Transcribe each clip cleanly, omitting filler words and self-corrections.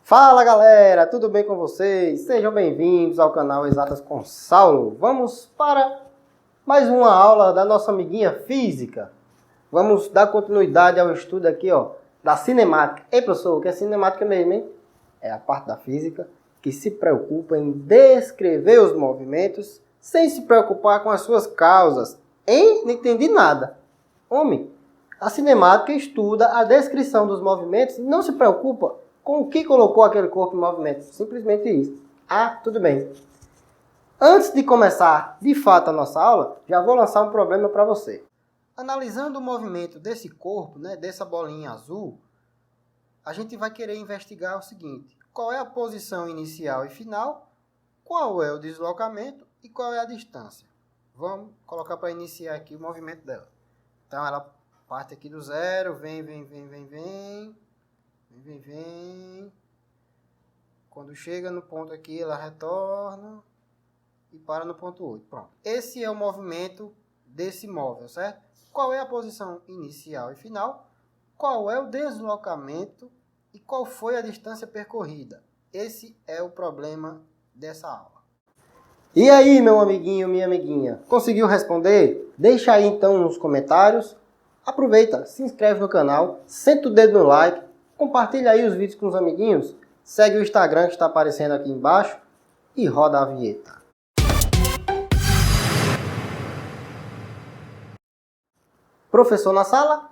Fala galera, tudo bem com vocês? Sejam bem-vindos ao canal Exatas com Saulo. Vamos para mais uma aula da nossa amiguinha física. Vamos dar continuidade ao estudo aqui, da cinemática. Ei, professor, o que é cinemática mesmo, hein? É a parte da física que se preocupa em descrever os movimentos sem se preocupar com as suas causas. Hein? Não entendi nada. Homem, a cinemática estuda a descrição dos movimentos e não se preocupa com o que colocou aquele corpo em movimento. Simplesmente isso. Ah, tudo bem. Antes de começar, de fato, a nossa aula, já vou lançar um problema para você. Analisando o movimento desse corpo, dessa bolinha azul, a gente vai querer investigar o seguinte: qual é a posição inicial e final, qual é o deslocamento e qual é a distância. Vamos colocar para iniciar aqui o movimento dela. Então, ela parte aqui do zero, vem. Quando chega no ponto aqui, ela retorna e para no ponto 8. Pronto. Esse é o movimento desse móvel, certo? Qual é a posição inicial e final? Qual é o deslocamento e qual foi a distância percorrida? Esse é o problema dessa aula. E aí, meu amiguinho, minha amiguinha, conseguiu responder? Deixa aí então nos comentários. Aproveita, se inscreve no canal, senta o dedo no like, compartilha aí os vídeos com os amiguinhos, segue o Instagram que está aparecendo aqui embaixo e roda a vinheta. Professor na sala?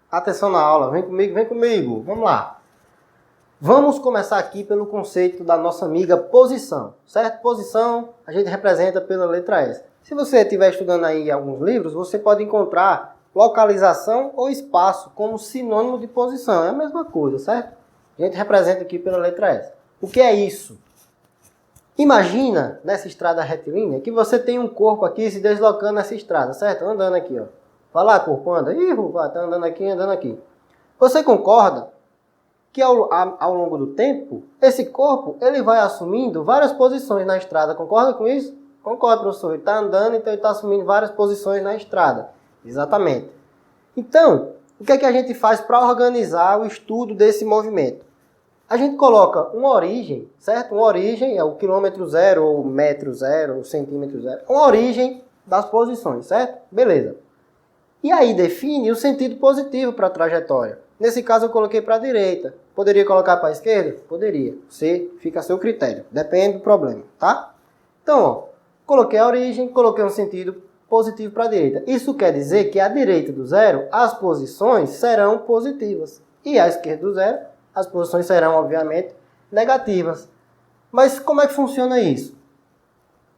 Atenção na aula, vem comigo, vamos lá. Vamos começar aqui pelo conceito da nossa amiga posição, certo? Posição a gente representa pela letra S. Se você estiver estudando aí alguns livros, você pode encontrar localização ou espaço como sinônimo de posição. É a mesma coisa, certo? A gente representa aqui pela letra S. O que é isso? Imagina nessa estrada retilínea que você tem um corpo aqui se deslocando nessa estrada, certo? Andando aqui, ó. Vai lá, corpo, anda. Ih, tá andando aqui. Você concorda que ao longo do tempo, esse corpo ele vai assumindo várias posições na estrada? Concorda com isso? Concordo, professor. Ele está andando, então ele está assumindo várias posições na estrada. Exatamente. Então, o que é que a gente faz para organizar o estudo desse movimento? A gente coloca uma origem, certo? Uma origem é o quilômetro zero, ou metro zero, ou centímetro zero. Uma origem das posições, certo? Beleza. E aí define o sentido positivo para a trajetória. Nesse caso eu coloquei para a direita. Poderia colocar para a esquerda? Poderia. Fica a seu critério. Depende do problema, tá? Então, coloquei a origem, coloquei um sentido positivo para a direita. Isso quer dizer que à direita do zero, as posições serão positivas. E à esquerda do zero, as posições serão, obviamente, negativas. Mas como é que funciona isso?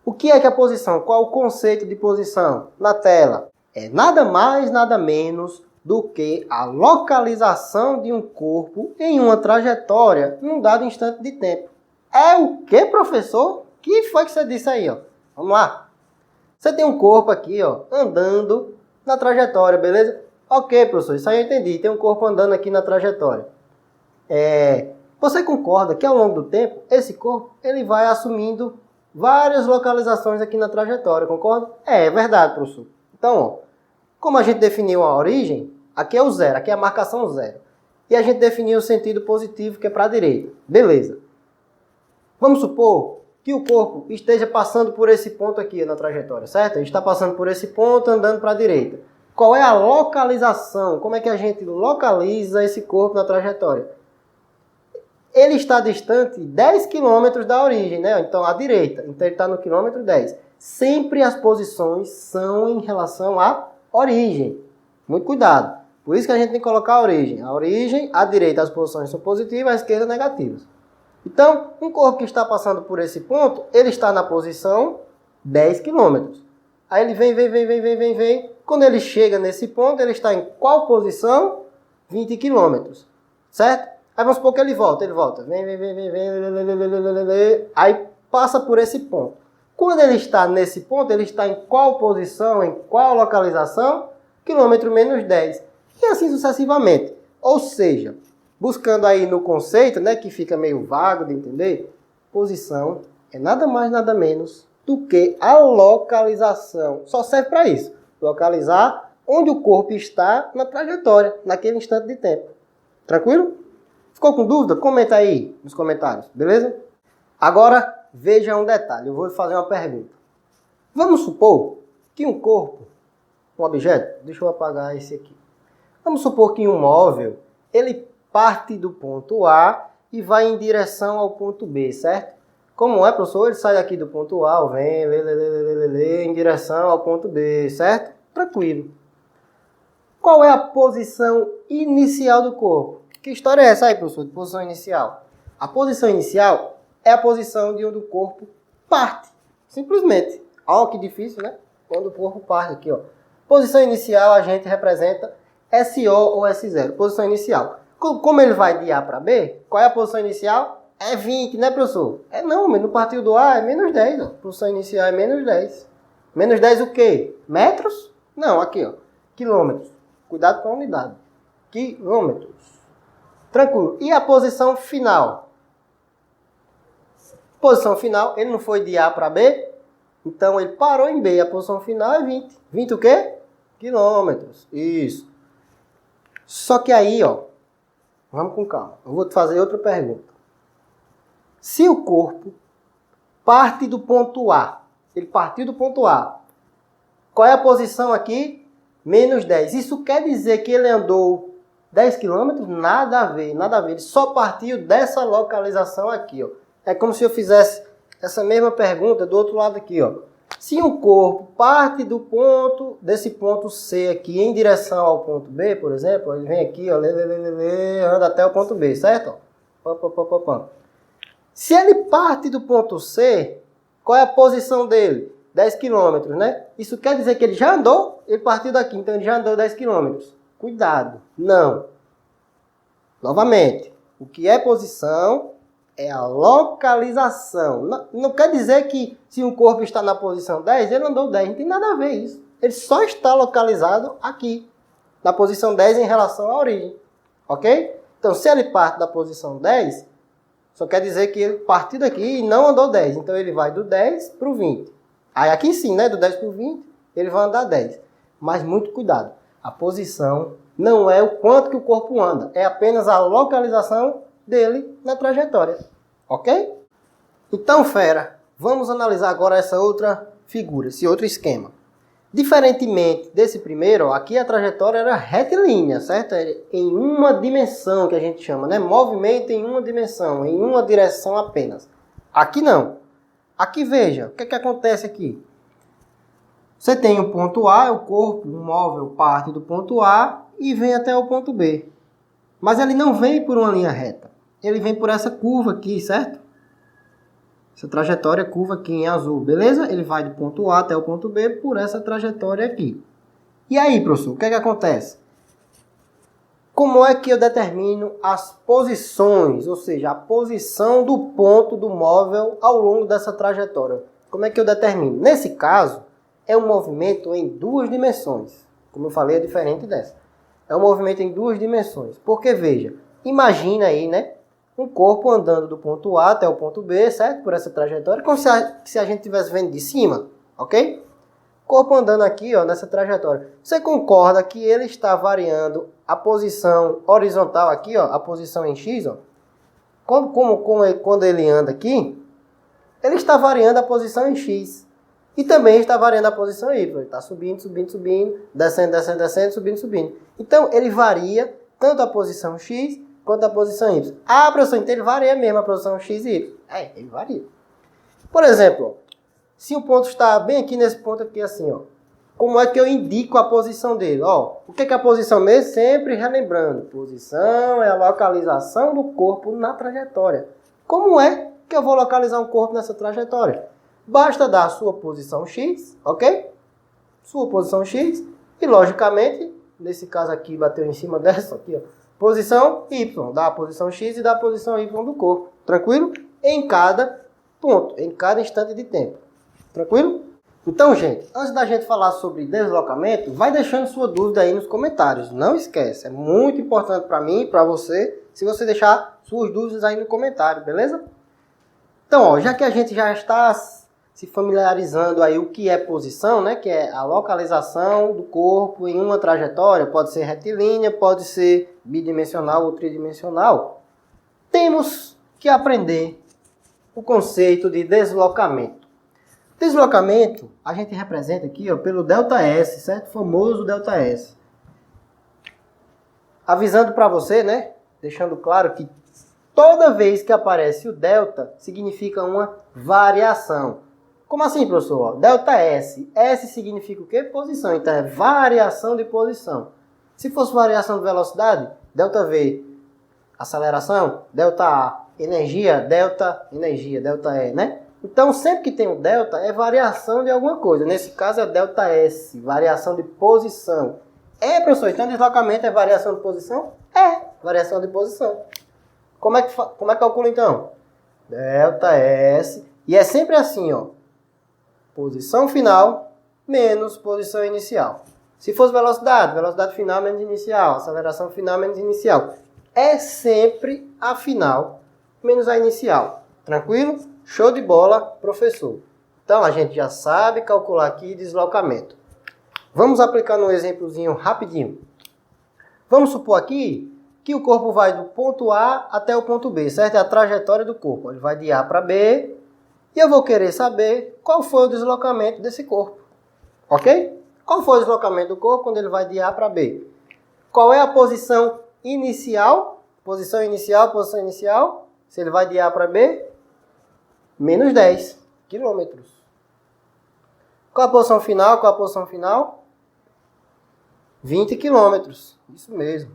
O que é que a posição? Qual é o conceito de posição? Na tela. É nada mais, nada menos do que a localização de um corpo em uma trajetória num dado instante de tempo. É o que, professor? Que foi que você disse aí, ó? Vamos lá. Você tem um corpo aqui, andando na trajetória, beleza? Ok, professor, isso aí eu entendi. Tem um corpo andando aqui na trajetória. Você concorda que ao longo do tempo, esse corpo ele vai assumindo várias localizações aqui na trajetória, concorda? É verdade, professor. Então, como a gente definiu a origem, aqui é o zero, aqui é a marcação zero. E a gente definiu o sentido positivo, que é para a direita. Beleza. Vamos supor que o corpo esteja passando por esse ponto aqui na trajetória, certo? Ele está passando por esse ponto, andando para a direita. Qual é a localização? Como é que a gente localiza esse corpo na trajetória? Ele está distante 10 km da origem, né? Então, à direita. Então, ele está no quilômetro 10. Sempre as posições são em relação à origem. Muito cuidado. Por isso que a gente tem que colocar a origem. A origem, à direita, as posições são positivas, à esquerda, negativas. Então, um corpo que está passando por esse ponto, ele está na posição 10 km. Aí ele vem. Quando ele chega nesse ponto, ele está em qual posição? 20 km. Certo? Aí vamos supor que ele volta. Vem. Aí passa por esse ponto. Quando ele está nesse ponto, ele está em qual posição? Em qual localização? Quilômetro menos 10. E assim sucessivamente. Ou seja, buscando aí no conceito, que fica meio vago de entender, posição é nada mais, nada menos do que a localização. Só serve para isso. Localizar onde o corpo está na trajetória, naquele instante de tempo. Tranquilo? Ficou com dúvida? Comenta aí nos comentários, beleza? Agora, veja um detalhe. Eu vou fazer uma pergunta. Vamos supor que um corpo, um objeto, deixa eu apagar esse aqui. Vamos supor que um móvel, ele parte do ponto A e vai em direção ao ponto B, certo? Como é, professor? Ele sai aqui do ponto A, vem em direção ao ponto B, certo? Tranquilo. Qual é a posição inicial do corpo? Que história é essa aí, professor, de posição inicial? A posição inicial é a posição de onde o corpo parte. Simplesmente. Olha que difícil, né? Quando o corpo parte aqui, ó. Posição inicial a gente representa SO ou S0. Posição inicial. Como ele vai de A para B, qual é a posição inicial? É 20, né, professor? Não, mas no partido do A é menos 10. Ó. Posição inicial é menos 10. Menos 10 o quê? Metros? Não, aqui, ó. Quilômetros. Cuidado com a unidade. Quilômetros. Tranquilo. E a posição final? Posição final, ele não foi de A para B, então ele parou em B. A posição final é 20. 20 o quê? Quilômetros. Isso. Só que aí, ó, vamos com calma. Eu vou te fazer outra pergunta. Se o corpo parte do ponto A, ele partiu do ponto A, qual é a posição aqui? Menos 10. Isso quer dizer que ele andou 10 km? Nada a ver, nada a ver. Ele só partiu dessa localização aqui, ó. É como se eu fizesse essa mesma pergunta do outro lado aqui, ó. Se um corpo parte do ponto, desse ponto C aqui em direção ao ponto B, por exemplo, ele vem aqui, ó, anda até o ponto B, certo? Se ele parte do ponto C, qual é a posição dele? 10 km, né? Isso quer dizer que ele já andou, ele partiu daqui, então ele já andou 10 km. Cuidado, não. Novamente, o que é posição é a localização. Não quer dizer que se um corpo está na posição 10, ele andou 10. Não tem nada a ver isso. Ele só está localizado aqui, na posição 10 em relação à origem. Ok? Então, se ele parte da posição 10, só quer dizer que ele partiu daqui e não andou 10. Então, ele vai do 10 para o 20. Aí, aqui sim, né? Do 10 para o 20, ele vai andar 10. Mas muito cuidado. A posição não é o quanto que o corpo anda. É apenas a localização dele na trajetória. Ok? Então, fera, vamos analisar agora essa outra figura, esse outro esquema. Diferentemente desse primeiro, ó, aqui a trajetória era retilínea, certo? Era em uma dimensão que a gente chama, né? Movimento em uma dimensão, em uma direção apenas. Aqui não. Aqui veja, o que é que acontece aqui? Você tem o ponto A, o corpo, o móvel parte do ponto A e vem até o ponto B. Mas ele não vem por uma linha reta. Ele vem por essa curva aqui, certo? Essa trajetória curva aqui em azul, beleza? Ele vai do ponto A até o ponto B por essa trajetória aqui. E aí, professor, o que é que acontece? Como é que eu determino as posições, ou seja, a posição do ponto do móvel ao longo dessa trajetória? Como é que eu determino? Nesse caso, é um movimento em duas dimensões. Como eu falei, é diferente dessa. É um movimento em duas dimensões. Porque, veja, imagina aí, né? Um corpo andando do ponto A até o ponto B, certo? Por essa trajetória, como se a gente estivesse vendo de cima, ok? Corpo andando aqui, ó, nessa trajetória. Você concorda que ele está variando a posição horizontal aqui, ó, a posição em X, ó? Quando ele anda aqui, ele está variando a posição em X. E também está variando a posição Y. Ele está subindo, subindo, subindo, descendo, descendo, descendo, subindo, subindo. Então, ele varia tanto a posição X quanto a posição Y. Ah, professor, então ele varia mesmo a posição X e Y. Ele varia. Por exemplo, se o ponto está bem aqui nesse ponto aqui, assim, ó. Como é que eu indico a posição dele? Ó, o que é a posição mesmo? Sempre relembrando. Posição é a localização do corpo na trajetória. Como é que eu vou localizar um corpo nessa trajetória? Basta dar a sua posição X, ok? Sua posição X. E, logicamente, nesse caso aqui, bateu em cima dessa aqui, ó. Posição Y. Dá a posição X e dá a posição Y do corpo. Tranquilo? Em cada ponto, em cada instante de tempo. Tranquilo? Então, gente, antes da gente falar sobre deslocamento, vai deixando sua dúvida aí nos comentários. Não esquece, é muito importante para mim e para você, se você deixar suas dúvidas aí no comentário, beleza? Então, ó, já que a gente já está se familiarizando aí o que é posição, né, que é a localização do corpo em uma trajetória, pode ser retilínea, pode ser bidimensional ou tridimensional. temos que aprender o conceito de deslocamento. Deslocamento, a gente representa aqui, ó, pelo ΔS, certo? O famoso ΔS. Avisando para você, né? Deixando claro que toda vez que aparece o delta, significa uma variação. Como assim, professor? ΔS. S significa o quê? Posição. Então, é variação de posição. Se fosse variação de velocidade, ΔV, aceleração, ΔA, energia, ΔE, né? Então, sempre que tem o delta, é variação de alguma coisa. Nesse caso, é ΔS, variação de posição. É, professor, então deslocamento é variação de posição? É, variação de posição. Como é que calcula, então? ΔS, e é sempre assim, ó. Posição final menos posição inicial. Se fosse velocidade, velocidade final menos inicial, aceleração final menos inicial. É sempre a final menos a inicial. Tranquilo? Show de bola, professor. Então, a gente já sabe calcular aqui deslocamento. Vamos aplicar um exemplozinho rapidinho. Vamos supor aqui que o corpo vai do ponto A até o ponto B, certo? É a trajetória do corpo. Ele vai de A para B e eu vou querer saber qual foi o deslocamento desse corpo. Ok? Qual foi o deslocamento do corpo quando ele vai de A para B? Qual é a posição inicial? Posição inicial. Se ele vai de A para B, menos 10 quilômetros. Qual a posição final? 20 quilômetros. Isso mesmo.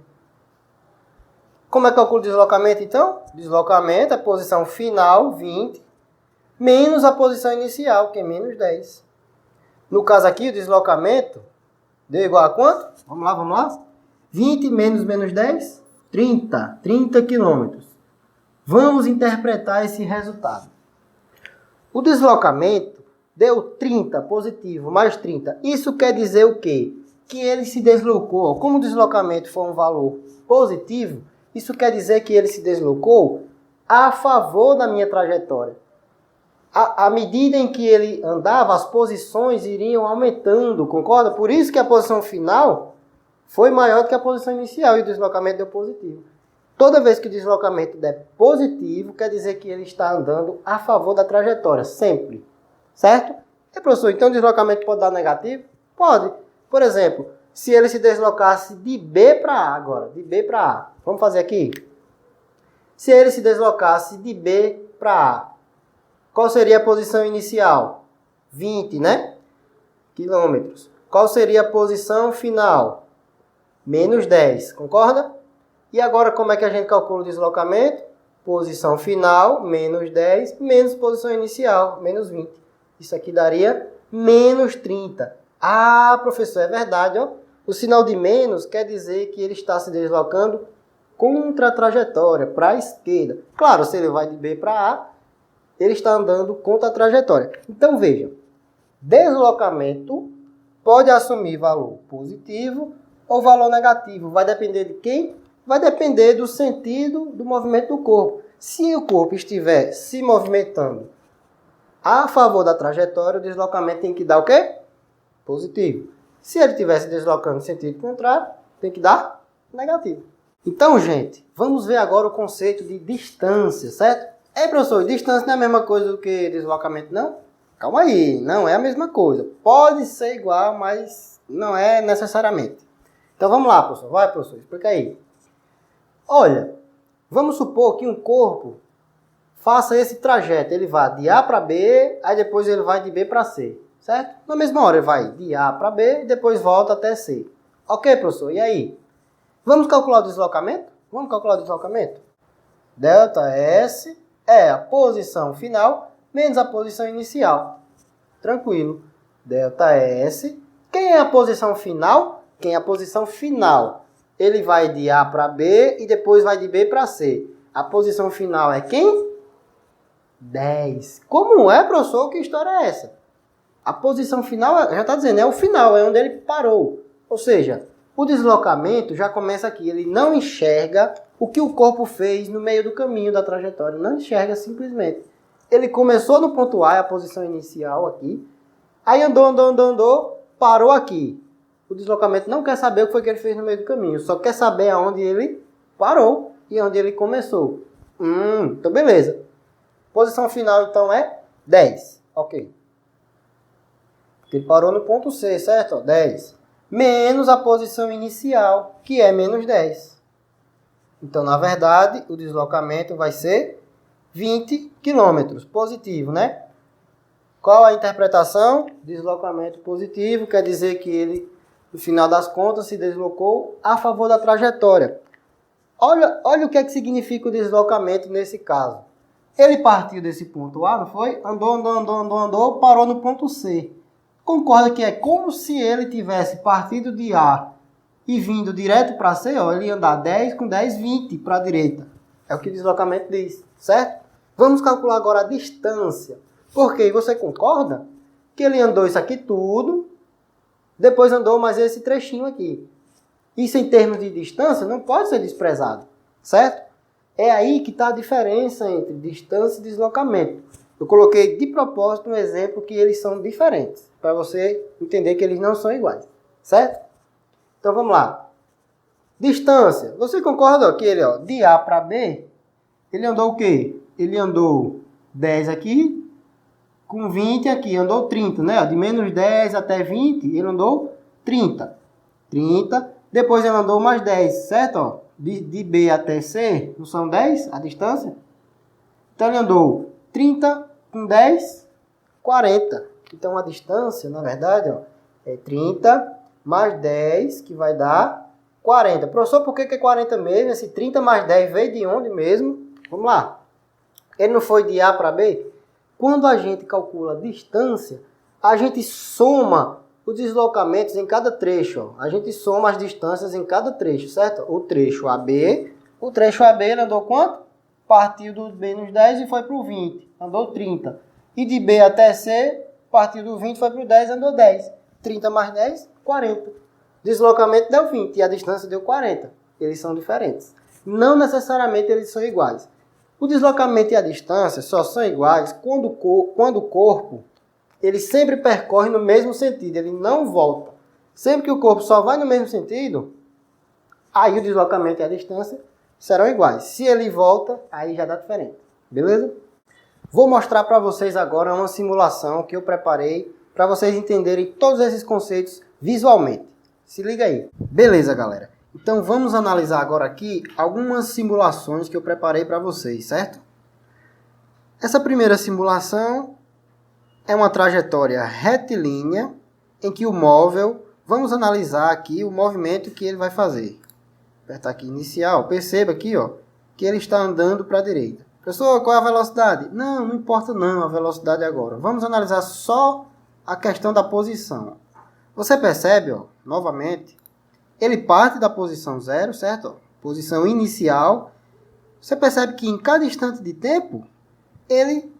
Como é que calcula o deslocamento, então? Deslocamento é a posição final, 20, menos a posição inicial, que é menos 10. No caso aqui, o deslocamento deu igual a quanto? Vamos lá. 20 menos 10? 30 quilômetros. Vamos interpretar esse resultado. O deslocamento deu 30 positivo, mais 30. Isso quer dizer o quê? Que ele se deslocou. Como o deslocamento foi um valor positivo, isso quer dizer que ele se deslocou a favor da minha trajetória. À medida em que ele andava, as posições iriam aumentando, concorda? Por isso que a posição final foi maior do que a posição inicial e o deslocamento deu positivo. Toda vez que o deslocamento der positivo, quer dizer que ele está andando a favor da trajetória, sempre. Certo? E, professor, então o deslocamento pode dar negativo? Pode. Por exemplo, se ele se deslocasse de B para A agora, de B para A. Vamos fazer aqui? Se ele se deslocasse de B para A, qual seria a posição inicial? 20, né? Quilômetros. Qual seria a posição final? Menos 10, concorda? E agora como é que a gente calcula o deslocamento? Posição final, menos 10, menos posição inicial, menos 20. Isso aqui daria menos 30. Ah, professor, é verdade, ó. O sinal de menos quer dizer que ele está se deslocando contra a trajetória, para a esquerda. Claro, se ele vai de B para A, ele está andando contra a trajetória. Então, veja, deslocamento pode assumir valor positivo ou valor negativo. Vai depender de quem? Vai depender do sentido do movimento do corpo. Se o corpo estiver se movimentando a favor da trajetória, o deslocamento tem que dar o quê? Positivo. Se ele estiver se deslocando no sentido contrário, tem que dar negativo. Então, gente, vamos ver agora o conceito de distância, certo? Ei, professor, distância não é a mesma coisa do que deslocamento, não? Calma aí, não é a mesma coisa. Pode ser igual, mas não é necessariamente. Então, vamos lá, professor. Vai, professor, explica aí. Olha, vamos supor que um corpo faça esse trajeto. Ele vai de A para B, aí depois ele vai de B para C, certo? Na mesma hora ele vai de A para B e depois volta até C. Ok, professor, e aí? Vamos calcular o deslocamento? Vamos calcular o deslocamento? ΔS é a posição final menos a posição inicial. Tranquilo. ΔS. Quem é a posição final? Quem é a posição final? Ele vai de A para B e depois vai de B para C. A posição final é quem? 10. Como é, professor? Que história é essa? A posição final, já está dizendo, é o final, é onde ele parou. Ou seja, o deslocamento já começa aqui. Ele não enxerga o que o corpo fez no meio do caminho da trajetória. Não enxerga simplesmente. Ele começou no ponto A, é a posição inicial aqui. Aí andou, parou aqui. O deslocamento não quer saber o que foi que ele fez no meio do caminho. Só quer saber aonde ele parou e onde ele começou. Então beleza. Posição final então é 10. Ok. Ele parou no ponto C, certo? 10. Menos a posição inicial, que é menos 10. Então, na verdade, o deslocamento vai ser 20 km. Positivo, né? Qual a interpretação? Deslocamento positivo quer dizer que ele, no final das contas, se deslocou a favor da trajetória. Olha o que é que significa o deslocamento nesse caso. Ele partiu desse ponto A, não foi? Andou, parou no ponto C. Concorda que é como se ele tivesse partido de A e vindo direto para C, ó, ele ia andar 10 com 10, 20 para a direita. É o que o deslocamento diz, certo? Vamos calcular agora a distância. Porque você concorda que ele andou isso aqui tudo, depois andou mais esse trechinho aqui. Isso em termos de distância não pode ser desprezado, certo? É aí que está a diferença entre distância e deslocamento. Eu coloquei de propósito um exemplo que eles são diferentes, para você entender que eles não são iguais, certo? Então vamos lá. Distância. Você concorda que ele, ó, de A para B, ele andou o quê? Ele andou 10 aqui, com 20 aqui, andou 30, né? De menos 10 até 20, ele andou 30. 30. Depois ele andou mais 10, certo? Ó, de B até C, não são 10 a distância? Então ele andou 30 com 10, 40. Então a distância, na verdade, ó, é 30 mais 10, que vai dar 40. Professor, por que é 40 mesmo? Esse 30 mais 10 veio de onde mesmo? Vamos lá. Ele não foi de A para B? Quando a gente calcula a distância, a gente soma os deslocamentos em cada trecho. Ó. A gente soma as distâncias em cada trecho, certo? O trecho AB ele andou quanto? Partiu do menos 10 e foi para o 20. Andou 30. E de B até C, partiu do 20 e foi para o 10, andou 10. 30 mais 10, 40. Deslocamento deu 20 e a distância deu 40. Eles são diferentes. Não necessariamente eles são iguais. O deslocamento e a distância só são iguais quando o corpo ele sempre percorre no mesmo sentido, ele não volta. Sempre que o corpo só vai no mesmo sentido, aí o deslocamento e a distância serão iguais. Se ele volta, aí já dá diferente. Beleza? Vou mostrar para vocês agora uma simulação que eu preparei para vocês entenderem todos esses conceitos visualmente. Se liga aí. Beleza, galera? Então vamos analisar agora aqui algumas simulações que eu preparei para vocês, certo? Essa primeira simulação é uma trajetória retilínea em que o móvel, vamos analisar aqui o movimento que ele vai fazer. Apertar aqui inicial, perceba aqui, ó, que ele está andando para a direita. Professor, qual é a velocidade? Não importa não a velocidade agora. Vamos analisar só a questão da posição. Você percebe, ó, novamente, ele parte da posição 0, certo? Ó, posição inicial. Você percebe que em cada instante de tempo, ele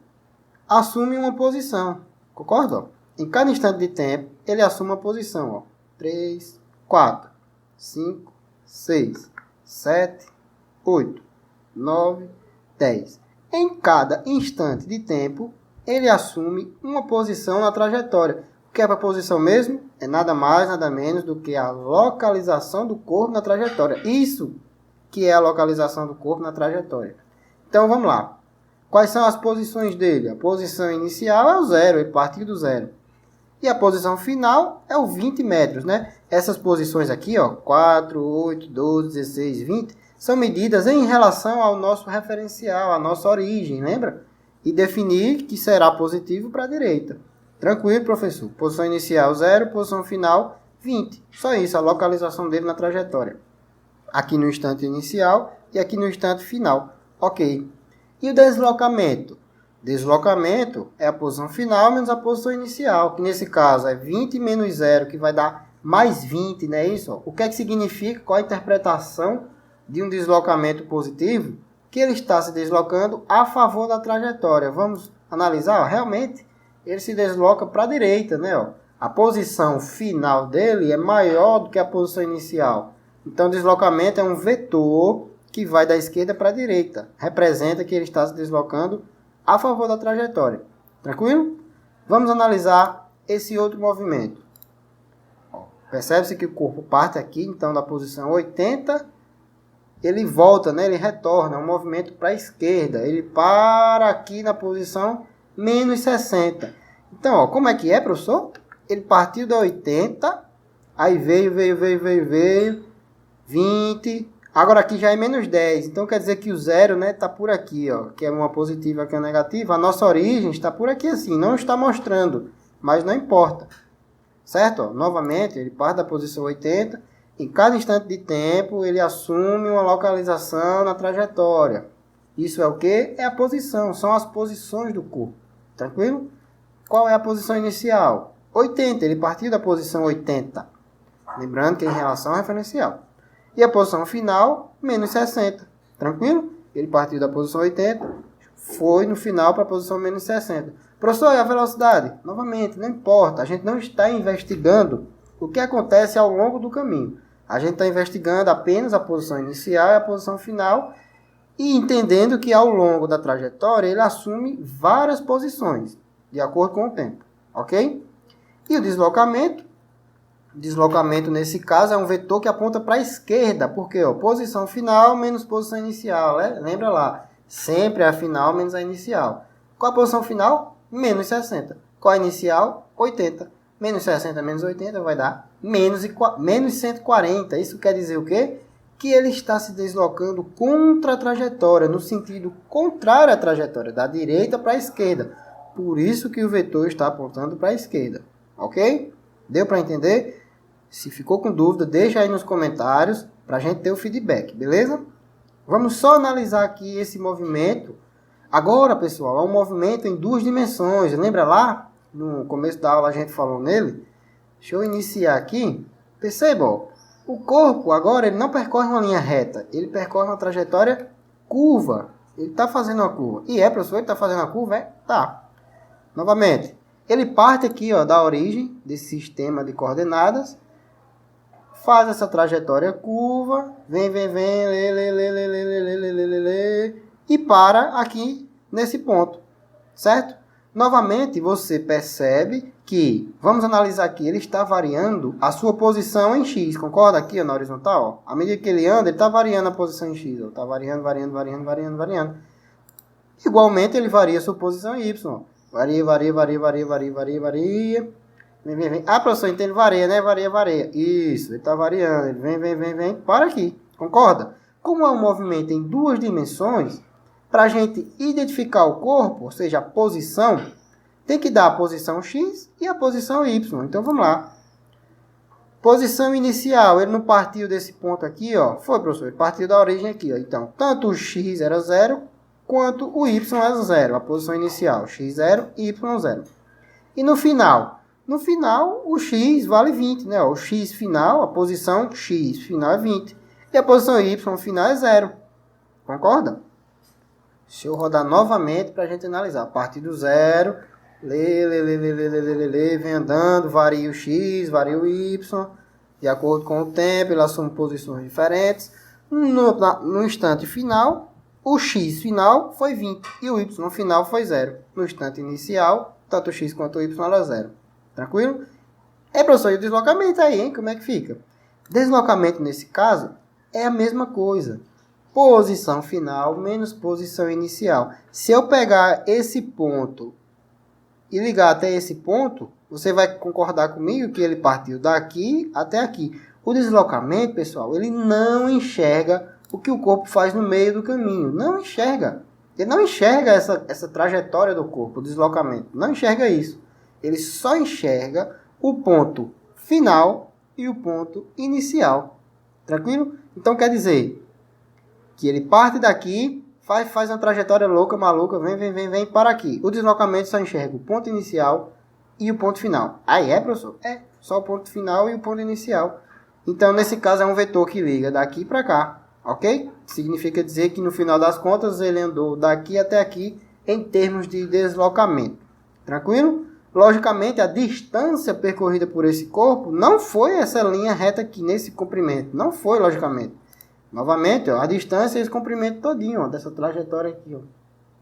assume uma posição. Concorda? Ó? Em cada instante de tempo, ele assume uma posição. Ó. 3, 4, 5, 6, 7, 8, 9, 10. Em cada instante de tempo, ele assume uma posição na trajetória. O que é para posição mesmo? É nada mais, nada menos do que a localização do corpo na trajetória. Isso que é a localização do corpo na trajetória. Então, vamos lá. Quais são as posições dele? A posição inicial é o 0, ele partiu do 0. E a posição final é o 20 metros, né? Essas posições aqui, ó, 4, 8, 12, 16, 20, são medidas em relação ao nosso referencial, à nossa origem, lembra? E definir que será positivo para a direita. Tranquilo, professor. Posição inicial 0, posição final 20. Só isso, a localização dele na trajetória. Aqui no instante inicial e aqui no instante final. Ok. E o deslocamento? Deslocamento é a posição final menos a posição inicial, que nesse caso é 20 menos 0, que vai dar mais 20, não é isso? O que é que significa? Qual a interpretação de um deslocamento positivo? Que ele está se deslocando a favor da trajetória. Vamos analisar? Realmente, ele se desloca para a direita, né? Ó. A posição final dele é maior do que a posição inicial. Então, o deslocamento é um vetor que vai da esquerda para a direita. Representa que ele está se deslocando a favor da trajetória. Tranquilo? Vamos analisar esse outro movimento. Percebe-se que o corpo parte aqui, então, da posição 80. ele volta, né? Ele retorna, um movimento para a esquerda. Ele para aqui na posição menos 60. Então, ó, como é que é, professor? Ele partiu da 80, aí veio, 20, agora aqui já é menos 10. Então, quer dizer que o zero, né, tá por aqui, ó, que é uma positiva, aqui é uma negativa. A nossa origem está por aqui assim, não está mostrando, mas não importa. Certo? Ó, novamente, ele parte da posição 80. Em cada instante de tempo, ele assume uma localização na trajetória. Isso é o quê? É a posição, são as posições do corpo. Tranquilo? Qual é a posição inicial? 80, ele partiu da posição 80. Lembrando que é em relação ao referencial. E a posição final, menos 60. Tranquilo? Ele partiu da posição 80, foi no final para a posição menos 60. Professor, e a velocidade? Novamente, não importa. A gente não está investigando o que acontece ao longo do caminho. A gente está investigando apenas a posição inicial e a posição final e entendendo que ao longo da trajetória ele assume várias posições, de acordo com o tempo. Ok? E o deslocamento? Deslocamento, nesse caso, é um vetor que aponta para a esquerda. Porque, ó, posição final menos posição inicial. Né? Lembra lá, sempre é a final menos a inicial. Qual a posição final? Menos 60. Qual a inicial? 80. Menos 60 menos 80 vai dar menos 140. Isso quer dizer o quê? Que ele está se deslocando contra a trajetória, no sentido contrário à trajetória, da direita para a esquerda. Por isso que o vetor está apontando para a esquerda. Ok? Deu para entender? Se ficou com dúvida, deixa aí nos comentários para a gente ter o feedback, beleza? Vamos só analisar aqui esse movimento. Agora, pessoal, é um movimento em duas dimensões. Lembra lá? No começo da aula a gente falou nele. Deixa eu iniciar aqui. Perceba, ó, o corpo agora ele não percorre uma linha reta. Ele percorre uma trajetória curva. Ele está fazendo uma curva. E professor, ele está fazendo uma curva? Tá. Novamente, ele parte aqui, ó, da origem desse sistema de coordenadas. Faz essa trajetória curva. Vem, e para aqui nesse ponto. Certo? Novamente, você percebe que, vamos analisar aqui, ele está variando a sua posição em X. Concorda aqui, ó, na horizontal? Ó? À medida que ele anda, ele está variando a posição em X. Está variando. Igualmente, ele varia a sua posição em Y. Varia. Vem. Ah, professor, então ele varia, né? Varia. Isso, ele está variando. Ele vem. Para aqui. Concorda? Como é um movimento em duas dimensões, para a gente identificar o corpo, ou seja, a posição, tem que dar a posição X e a posição Y. Então, vamos lá. Posição inicial, ele não partiu desse ponto aqui, ó. Foi, professor, ele partiu da origem aqui, ó. Então, tanto o X era 0, quanto o Y era 0. A posição inicial, X0 e Y0. E no final? No final, o X vale 20, né? O X final, a posição X final é 20. E a posição Y final é 0. Concorda? Deixa eu rodar novamente para a gente analisar. A partir do 0, vem andando, varia o X, varia o Y. De acordo com o tempo, ele assume posições diferentes. No instante final, o X final foi 20 e o Y final foi 0. No instante inicial, tanto o X quanto o Y era 0. Tranquilo? Professor, e o deslocamento aí, hein? Como é que fica? Deslocamento, nesse caso, é a mesma coisa. Posição final menos posição inicial. Se eu pegar esse ponto e ligar até esse ponto, você vai concordar comigo que ele partiu daqui até aqui. O deslocamento, pessoal, ele não enxerga o que o corpo faz no meio do caminho. Não enxerga. Ele não enxerga essa trajetória do corpo, o deslocamento. Não enxerga isso. Ele só enxerga o ponto final e o ponto inicial. Tranquilo? Então, quer dizer que ele parte daqui, faz uma trajetória louca, maluca, vem para aqui. O deslocamento só enxerga o ponto inicial e o ponto final. Aí professor? Só o ponto final e o ponto inicial. Então, nesse caso, é um vetor que liga daqui para cá, ok? Significa dizer que, no final das contas, ele andou daqui até aqui em termos de deslocamento. Tranquilo? Logicamente, a distância percorrida por esse corpo não foi essa linha reta aqui, nesse comprimento. Não foi, logicamente. Novamente, ó, a distância é esse comprimento todinho, ó, dessa trajetória aqui, ó.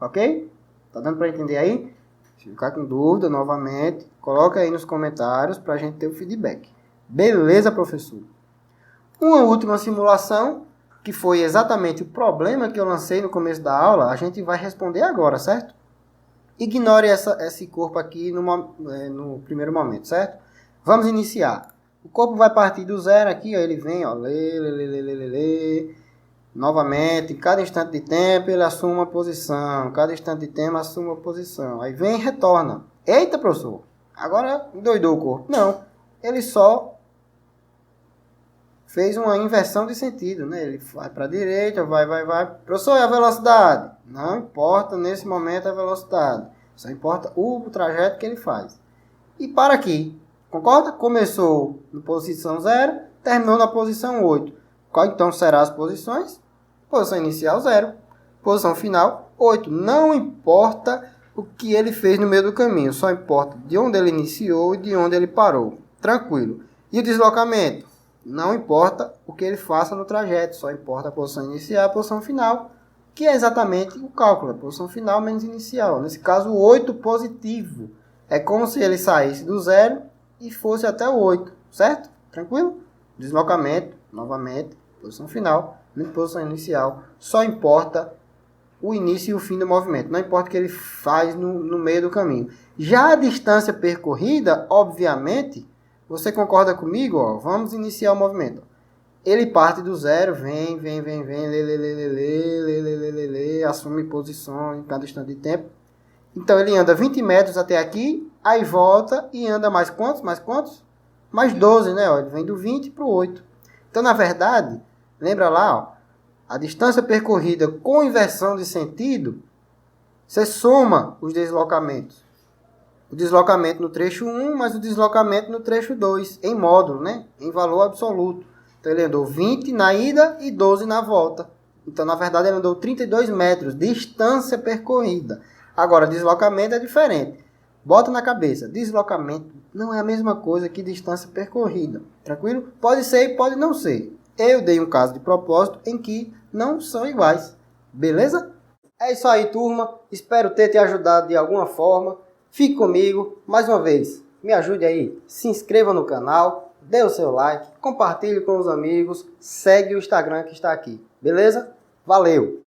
Ok? Tá dando para entender aí? Se ficar com dúvida, novamente, coloca aí nos comentários para a gente ter o feedback. Beleza, professor? Uma última simulação que foi exatamente o problema que eu lancei no começo da aula, a gente vai responder agora, certo? Ignore esse corpo aqui no primeiro momento, certo? Vamos iniciar. O corpo vai partir do zero aqui, ó, ele vem, ó, novamente, em cada instante de tempo ele assume uma posição, cada instante de tempo assume uma posição. Aí vem e retorna. Eita, professor, agora endoidou o corpo. Não, ele só fez uma inversão de sentido, né? Ele vai para a direita, vai. Professor, e a velocidade? Não importa nesse momento a velocidade. Só importa o trajeto que ele faz. E para aqui. Concorda? Começou na posição 0, terminou na posição 8. Qual então serão as posições? Posição inicial 0. Posição final 8. Não importa o que ele fez no meio do caminho. Só importa de onde ele iniciou e de onde ele parou. Tranquilo. E o deslocamento? Não importa o que ele faça no trajeto, só importa a posição inicial e a posição final, que é exatamente o cálculo, a posição final menos inicial. Nesse caso, o 8 positivo. É como se ele saísse do 0 e fosse até o 8, certo? Tranquilo? Deslocamento, novamente, posição final, menos posição inicial. Só importa o início e o fim do movimento, não importa o que ele faz no meio do caminho. Já a distância percorrida, obviamente, você concorda comigo? Ó? Vamos iniciar o movimento. Ele parte do zero, vem, assume posições em cada instante de tempo. Então ele anda 20 metros até aqui, aí volta e anda mais quantos? Mais 12, né? Ó, ele vem do 20 para o 8. Então, na verdade, lembra lá, ó, a distância percorrida com inversão de sentido, você soma os deslocamentos. O deslocamento no trecho 1, mais o deslocamento no trecho 2, em módulo, né? Em valor absoluto. Então ele andou 20 na ida e 12 na volta. Então, na verdade, ele andou 32 metros, distância percorrida. Agora, deslocamento é diferente. Bota na cabeça, deslocamento não é a mesma coisa que distância percorrida. Tranquilo? Pode ser e pode não ser. Eu dei um caso de propósito em que não são iguais. Beleza? É isso aí, turma. Espero ter te ajudado de alguma forma. Fique comigo. Mais uma vez, me ajude aí. Se inscreva no canal, dê o seu like, compartilhe com os amigos, segue o Instagram que está aqui. Beleza? Valeu!